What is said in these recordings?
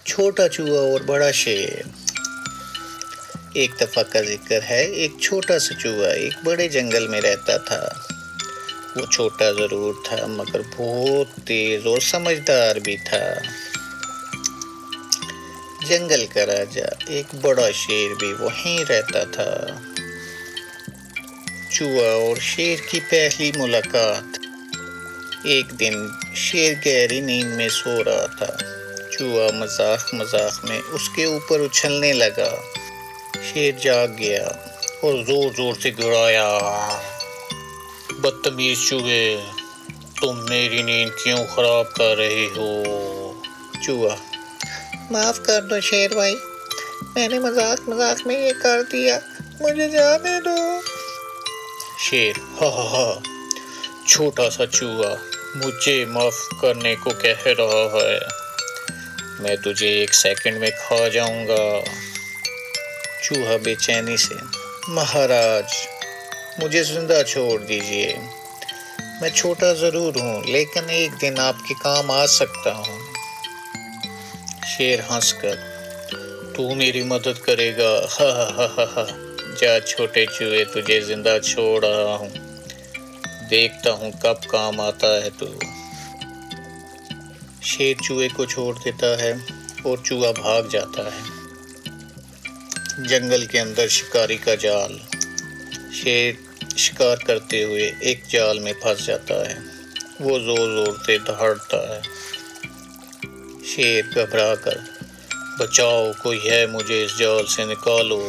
چھوٹا چوہا اور بڑا شیر۔ ایک دفعہ کا ذکر ہے، ایک چھوٹا سا چوہا ایک بڑے جنگل میں رہتا تھا۔ وہ چھوٹا ضرور تھا مگر بہت تیز اور سمجھدار بھی تھا۔ جنگل کا راجا ایک بڑا شیر بھی وہیں رہتا تھا۔ چوہا اور شیر کی پہلی ملاقات۔ ایک دن شیر گہری نیند میں سو رہا تھا۔ چوہا مذاق میں اس کے اوپر اچھلنے لگا۔ شیر جاگ گیا اور زور زور سے گڑایا، بدتمیز چوہے، تم میری نیند کیوں خراب کر رہے ہو؟ چوہا: معاف کر دو شیر بھائی، میں نے مذاق میں یہ کر دیا، مجھے جانے دو۔ شیر: ہا ہا ہا، چھوٹا سا چوہا مجھے معاف کرنے کو کہہ رہا ہے، میں تجھے 1 سیکنڈ میں کھا جاؤں گا۔ چوہا بے چینی سے: مہاراج، مجھے زندہ چھوڑ دیجیے، میں چھوٹا ضرور ہوں لیکن ایک دن آپ کے کام آ سکتا ہوں۔ شیر ہنس کر: تو میری مدد کرے گا، ہا ہا ہا ہا، جا چھوٹے چوہے، تجھے زندہ چھوڑ رہا ہوں، دیکھتا ہوں کب کام آتا ہے تو۔ شیر چوہے کو چھوڑ دیتا ہے اور چوہا بھاگ جاتا ہے۔ جنگل کے اندر شکاری کا جال۔ شیر شکار کرتے ہوئے ایک جال میں پھنس جاتا ہے۔ وہ زور سے دہاڑتا ہے۔ شیر گھبرا کر: بچاؤ، کوئی ہے، مجھے اس جال سے نکالو۔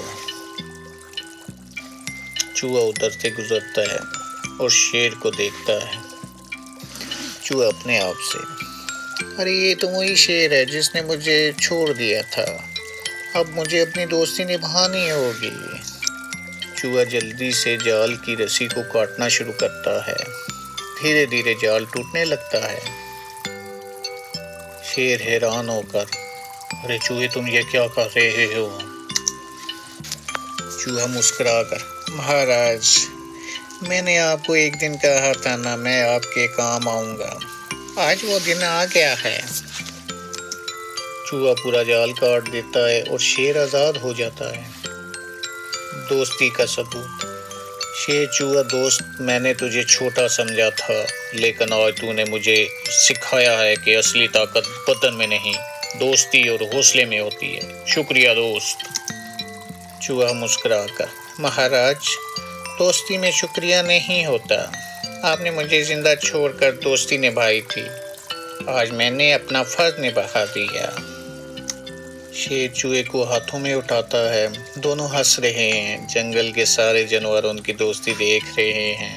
چوہا ادھر سے گزرتا ہے اور شیر کو دیکھتا ہے۔ چوہا اپنے آپ سے: ارے یہ تو وہی شیر ہے جس نے مجھے چھوڑ دیا تھا، اب مجھے اپنی دوستی نبھانی ہوگی۔ چوہا جلدی سے جال کی رسی کو کاٹنا شروع کرتا ہے۔ دھیرے دھیرے جال ٹوٹنے لگتا ہے۔ شیر حیران ہو کر: ارے چوہے، تم یہ کیا کر رہے ہو؟ چوہا مسکرا کر: مہاراج، میں نے آپ کو ایک دن کہا تھا نا، میں آپ کے کام آؤں گا، آج وہ دن آ گیا ہے۔ چوہا پورا جال کاٹ دیتا ہے اور شیر آزاد ہو جاتا ہے۔ دوستی کا ثبوت۔ شیر: چوہا دوست، میں نے تجھے چھوٹا سمجھا تھا لیکن آج تو نے مجھے سکھایا ہے کہ اصلی طاقت بدن میں نہیں، دوستی اور حوصلے میں ہوتی ہے، شکریہ دوست۔ چوہا مسکرا کر: مہاراج، دوستی میں شکریہ نہیں ہوتا، آپ نے مجھے زندہ چھوڑ کر دوستی نبھائی تھی، آج میں نے اپنا فرض نبھا دیا۔ شیر چوہے کو ہاتھوں میں اٹھاتا ہے، دونوں ہنس رہے ہیں، جنگل کے سارے جانور ان کی دوستی دیکھ رہے ہیں۔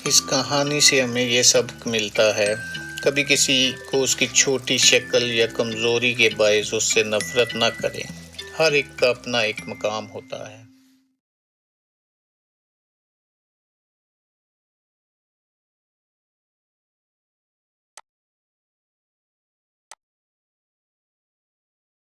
اس کہانی سے ہمیں یہ سبق ملتا ہے، کبھی کسی کو اس کی چھوٹی شکل یا کمزوری کے باعث اس سے نفرت نہ کریں، ہر ایک کا اپنا ایک مقام ہوتا ہے۔